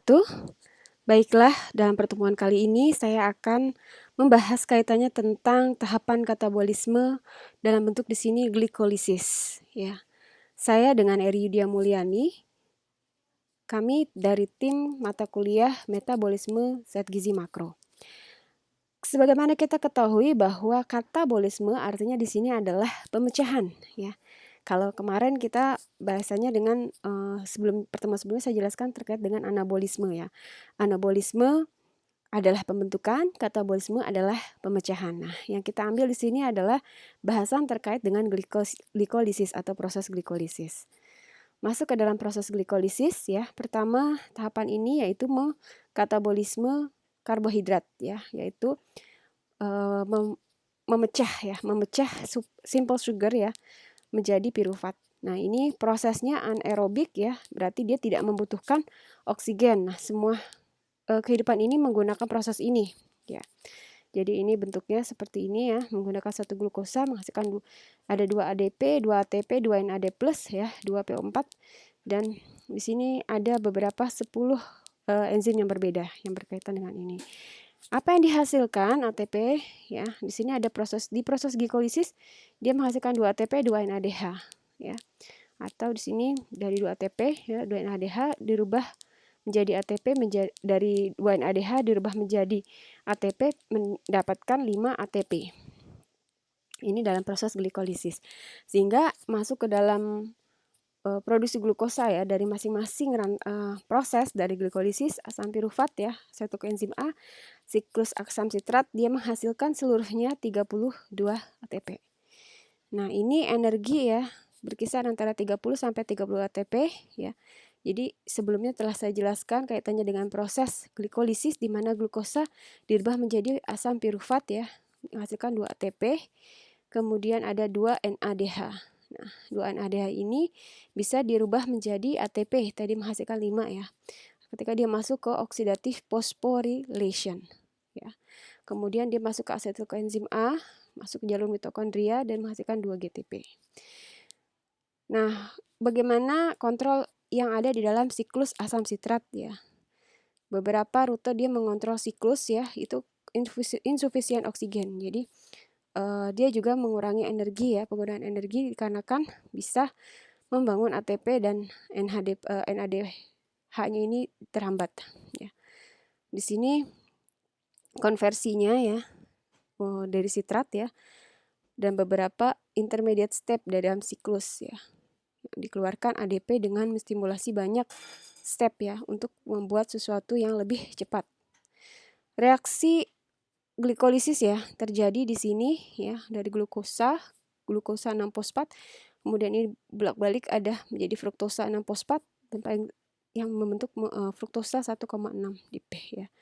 wabarakatuh. Baiklah, dalam pertemuan kali ini saya akan membahas kaitannya tentang tahapan katabolisme dalam bentuk di sini glikolisis. Ya, saya dengan Eri Yudia Mulyani, kami dari tim mata kuliah metabolisme zat gizi makro. Sebagaimana kita ketahui bahwa katabolisme artinya di sini adalah pemecahan, ya. Kalau kemarin kita bahasanya dengan sebelum pertemuan sebelumnya saya jelaskan terkait dengan anabolisme, ya. Anabolisme adalah pembentukan, katabolisme adalah pemecahan. Nah, yang kita ambil di sini adalah bahasan terkait dengan glikolisis atau proses glikolisis. Masuk ke dalam proses glikolisis, ya. Pertama tahapan ini yaitu katabolisme karbohidrat, ya, yaitu memecah simple sugar, ya, menjadi pirufat. Nah, ini prosesnya anaerobik, ya, berarti dia tidak membutuhkan oksigen. Nah, semua kehidupan ini menggunakan proses ini, ya. Jadi ini bentuknya seperti ini, ya, menggunakan satu glukosa menghasilkan ada 2 ADP, 2 ATP, 2 NAD+, ya, 2 PO4, dan di sini ada beberapa 10 enzim yang berbeda yang berkaitan dengan ini. Apa yang dihasilkan ATP, ya, di sini ada proses glikolisis dia menghasilkan 2 ATP, 2 NADH, ya. Atau di sini dari 2 ATP, ya, 2 NADH dirubah menjadi ATP, dari 2 NADH dirubah menjadi ATP, mendapatkan 5 ATP. Ini dalam proses glikolisis. Sehingga masuk ke dalam produksi glukosa, ya, dari masing-masing proses dari glikolisis asam pirufat, ya, satu koenzim A, siklus asam sitrat dia menghasilkan seluruhnya 32 ATP. Nah, ini energi, ya, berkisar antara 30 sampai 30 ATP, ya. Jadi sebelumnya telah saya jelaskan kaitannya dengan proses glikolisis di mana glukosa dirubah menjadi asam pirufat, ya, menghasilkan 2 ATP. Kemudian ada 2 NADH. Nah, 2 NADH ini bisa dirubah menjadi ATP, tadi menghasilkan 5, ya. Ketika dia masuk ke oxidative phosphorylation, ya. Kemudian dia masuk ke asetil koenzim A, masuk ke jalur mitokondria dan menghasilkan 2 GTP. Nah, bagaimana kontrol yang ada di dalam siklus asam sitrat, ya? Beberapa rute dia mengontrol siklus, ya, itu insufisien oksigen. Jadi dia juga mengurangi energi, ya, penggunaan energi dikarenakan bisa membangun ATP dan NADH-nya ini terhambat, ya. Di sini konversinya, ya, dari sitrat, ya, dan beberapa intermediate step dalam siklus, ya. Dikeluarkan ADP dengan menstimulasi banyak step, ya, untuk membuat sesuatu yang lebih cepat. Reaksi glikolisis, ya, terjadi di sini, ya, dari glukosa 6-fosfat, kemudian ini bolak-balik ada menjadi fruktosa 6-fosfat dan yang membentuk fruktosa 1,6 di P, ya.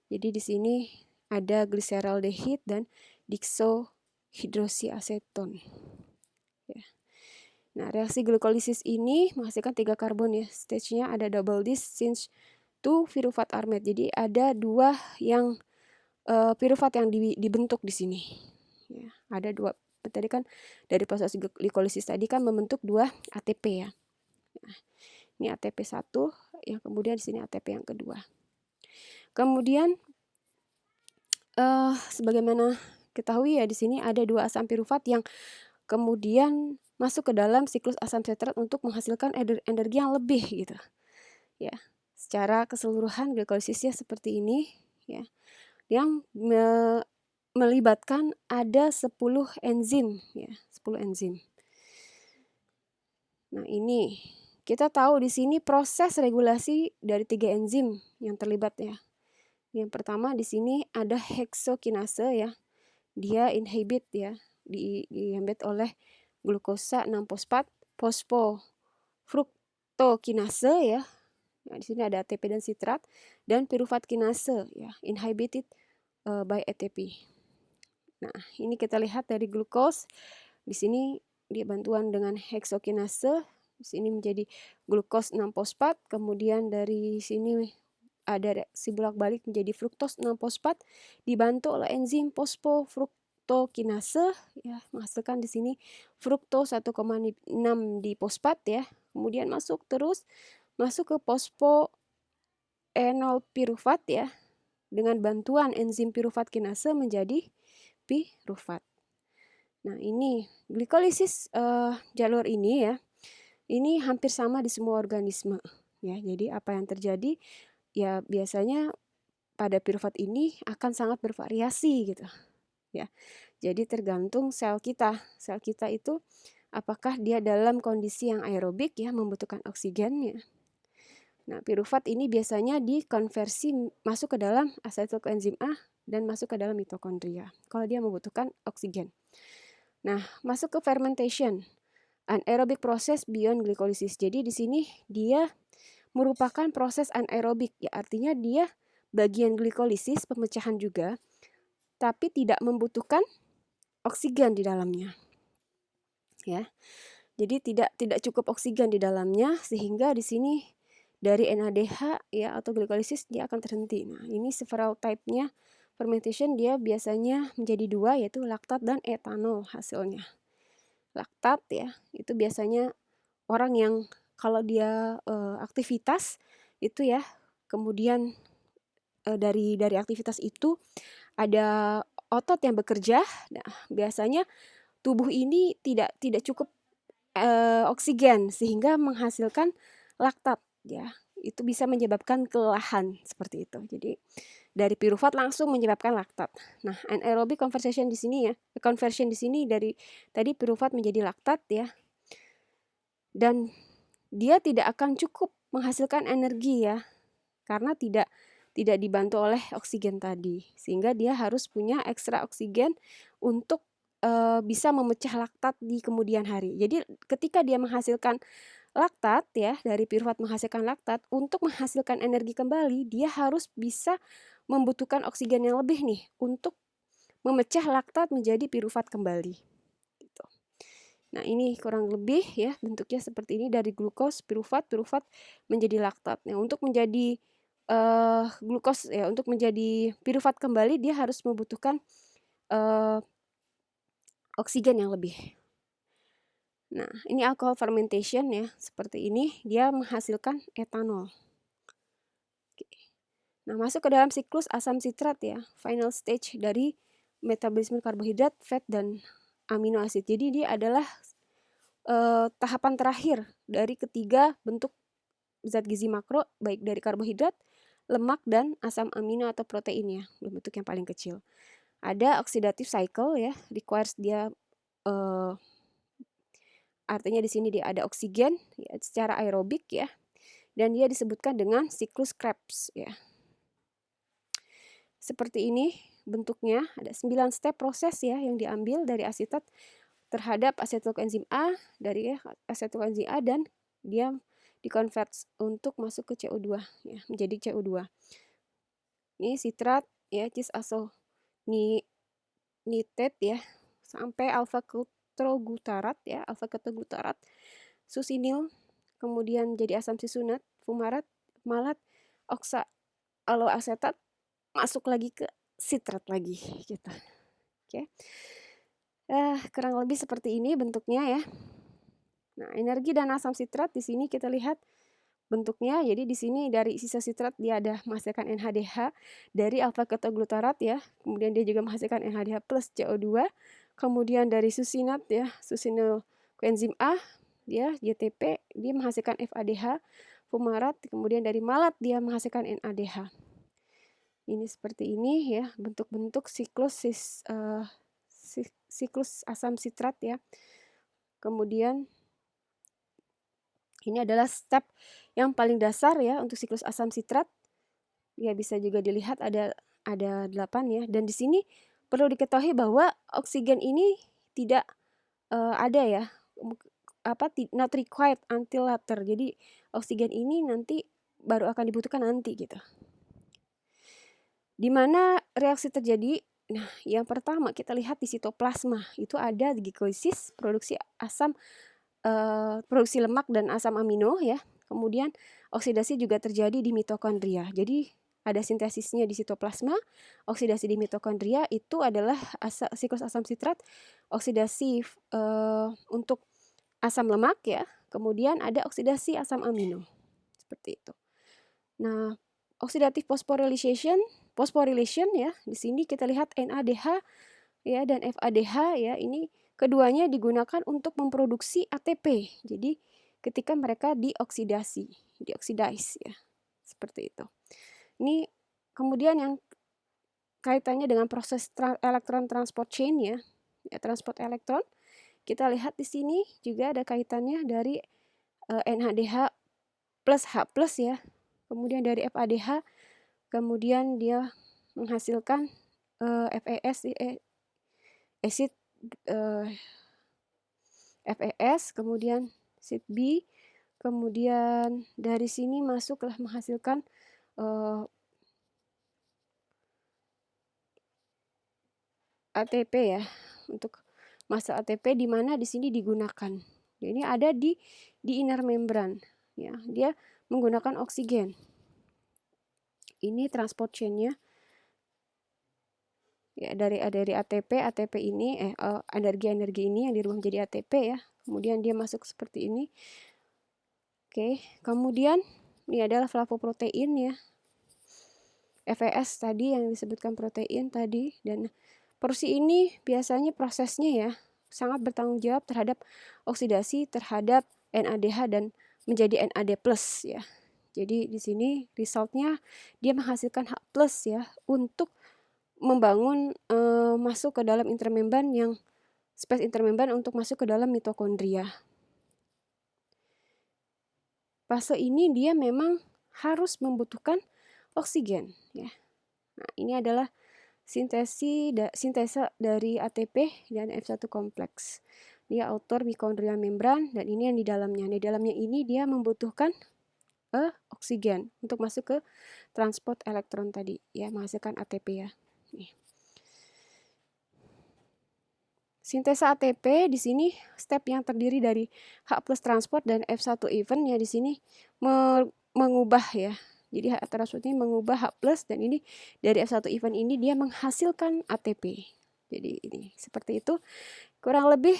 Jadi di sini ada gliseraldehid dan diksohidroksiaseton, ya. Nah, reaksi glikolisis ini menghasilkan 3 karbon, ya. Stage-nya ada double dis since 2 pirufat armed. Jadi ada 2 yang pirufat yang dibentuk di sini, ya. Ada 2. Tadi kan dari proses glikolisis tadi kan membentuk 2 ATP, ya. Nah, ini ATP 1, yang kemudian di sini ATP yang kedua. Kemudian sebagaimana ketahui, ya, di sini ada 2 asam pirufat yang kemudian masuk ke dalam siklus asam sitrat untuk menghasilkan energi yang lebih, gitu, ya. Secara keseluruhan glikosisnya seperti ini, ya, yang melibatkan ada 10 enzim, ya, 10 enzim. Nah, ini kita tahu di sini proses regulasi dari 3 enzim yang terlibat, ya. Yang pertama di sini ada heksokinase, ya. Dia inhibit, ya, diinhibit oleh glukosa 6-fosfat fosfofruktokinase, ya. Nah, di sini ada ATP dan sitrat, dan pirufat kinase, ya, inhibited by ATP. Nah, ini kita lihat dari glukos. Di sini dia bantuan dengan heksokinase. Di sini menjadi glukos 6-fosfat, kemudian dari sini ada reaksi bolak-balik menjadi fruktos 6-fosfat dibantu oleh enzim fosfofruktokinase, ya, menghasilkan di sini fruktos 1,6 di fosfat, ya. Kemudian masuk ke enol pirufat ya, dengan bantuan enzim pirufat kinase menjadi pirufat. Nah, ini glikolisis jalur ini ya, ini hampir sama di semua organisme ya. Jadi apa yang terjadi ya, biasanya pada pirufat ini akan sangat bervariasi gitu ya. Jadi tergantung sel kita. Sel kita itu apakah dia dalam kondisi yang aerobik ya, membutuhkan oksigennya. Nah, pirufat ini biasanya dikonversi masuk ke dalam asetil koenzim A dan masuk ke dalam mitokondria kalau dia membutuhkan oksigen. Nah, masuk ke fermentation, anaerobic process beyond glycolysis. Jadi di sini dia merupakan proses anaerobik ya, artinya dia bagian glikolisis, pemecahan juga, tapi tidak membutuhkan oksigen di dalamnya. Ya. Jadi tidak cukup oksigen di dalamnya, sehingga di sini dari NADH ya atau glikolisis dia akan terhenti. Nah, ini several type-nya fermentation dia biasanya menjadi dua, yaitu laktat dan etanol hasilnya. Laktat ya, itu biasanya orang yang kalau dia aktivitas itu ya, kemudian dari aktivitas itu ada otot yang bekerja. Nah, biasanya tubuh ini tidak cukup oksigen sehingga menghasilkan laktat ya. Itu bisa menyebabkan kelelahan seperti itu. Jadi dari pirufat langsung menyebabkan laktat. Nah, anaerobic conversion di sini ya, conversion di sini dari tadi pirufat menjadi laktat ya. Dan dia tidak akan cukup menghasilkan energi ya, karena tidak dibantu oleh oksigen tadi, sehingga dia harus punya ekstra oksigen untuk bisa memecah laktat di kemudian hari. Jadi ketika dia menghasilkan laktat ya, dari pirufat menghasilkan laktat, untuk menghasilkan energi kembali dia harus bisa membutuhkan oksigen yang lebih nih untuk memecah laktat menjadi pirufat kembali. Gitu. Nah, ini kurang lebih ya bentuknya seperti ini, dari glukos pirufat menjadi laktat. Nah, untuk menjadi glukos ya, untuk menjadi pirufat kembali dia harus membutuhkan oksigen yang lebih. Nah, ini alcohol fermentation ya, seperti ini dia menghasilkan etanol. Oke. Nah, masuk ke dalam siklus asam sitrat ya, final stage dari metabolisme karbohidrat, fat dan amino acid. Jadi dia adalah tahapan terakhir dari ketiga bentuk zat gizi makro, baik dari karbohidrat, lemak, dan asam amino atau protein ya, bentuk yang paling kecil. Ada oxidative cycle ya, requires dia artinya di sini dia ada oksigen ya, secara aerobik ya, dan dia disebutkan dengan siklus Krebs ya. Seperti ini bentuknya, ada 9 step proses ya yang diambil dari asetat terhadap asetil koenzim A, dari asetil koenzim A, dan dia dikonvert untuk masuk ke CO2 ya, menjadi CO2. Ini sitrat ya, cis nitrate ya, sampai alfa ketrogutarat ya, alfa ketrogutarat, susinil, kemudian jadi asam cisunat, fumarat, malat, oksaloasetat, masuk lagi ke sitrat lagi gitu. Oke. Kurang lebih seperti ini bentuknya ya. Nah, energi dan asam sitrat di sini kita lihat bentuknya. Jadi di sini dari sisa sitrat dia ada menghasilkan NADH dari alfa ketoglutarat ya. Kemudian dia juga menghasilkan NADH plus CO2. Kemudian dari susinat ya, susinyl koenzim A dia JTP, dia menghasilkan FADH, fumarat. Kemudian dari malat dia menghasilkan NADH. Ini seperti ini ya, bentuk-bentuk siklus asam sitrat ya. Kemudian ini adalah step yang paling dasar ya untuk siklus asam sitrat. Ya, bisa juga dilihat ada 8 ya. Dan di sini perlu diketahui bahwa oksigen ini tidak ada ya, not required until later. Jadi oksigen ini nanti baru akan dibutuhkan nanti gitu. Di mana reaksi terjadi? Nah, yang pertama kita lihat di sitoplasma, itu ada glikolisis, produksi produksi lemak dan asam amino ya. Kemudian oksidasi juga terjadi di mitokondria. Jadi ada sintesisnya di sitoplasma, oksidasi di mitokondria, itu adalah siklus asam sitrat, oksidasi untuk asam lemak ya. Kemudian ada oksidasi asam amino. Seperti itu. Nah, oxidative phosphorylation ya. Di sini kita lihat NADH ya dan FADH ya. Ini keduanya digunakan untuk memproduksi ATP. Jadi ketika mereka dioksidize ya. Seperti itu. Ini kemudian yang kaitannya dengan proses elektron transport chain ya, transport elektron. Kita lihat di sini juga ada kaitannya dari NADH plus H plus ya. Kemudian dari FADH, kemudian dia menghasilkan FAS acid FAS, kemudian acid B, kemudian dari sini masuklah menghasilkan ATP ya, untuk massa ATP di mana di sini digunakan. Ini ada di inner membran ya. Dia menggunakan oksigen. Ini transport chain-nya. Ya, dari ATP ini energi ini yang dirubah menjadi ATP ya. Kemudian dia masuk seperti ini. Oke, kemudian ini adalah flavoprotein ya. FAS tadi yang disebutkan protein tadi, dan porsi ini biasanya prosesnya ya sangat bertanggung jawab terhadap oksidasi terhadap NADH dan menjadi NAD+ ya. Jadi di sini resultnya dia menghasilkan H+ ya untuk membangun masuk ke dalam intermembran yang space intermembran untuk masuk ke dalam mitokondria. Fase ini dia memang harus membutuhkan oksigen ya. Nah, ini adalah sintesa dari ATP dan F1 kompleks. Dia outer mitochondrial membran dan ini yang di dalamnya. Di dalamnya ini dia membutuhkan oksigen untuk masuk ke transport elektron tadi ya, menghasilkan ATP ya. Nih. Sintesa ATP di sini step yang terdiri dari H+ transport dan F1 even ya, di sini mengubah ya. Jadi H transport ini mengubah H+ dan ini dari F1 even ini dia menghasilkan ATP. Jadi ini seperti itu. Kurang lebih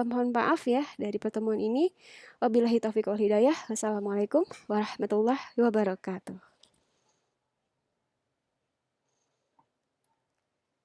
mohon maaf ya dari pertemuan ini. Wabillahi taufiq wal hidayah. Wassalamualaikum warahmatullahi wabarakatuh.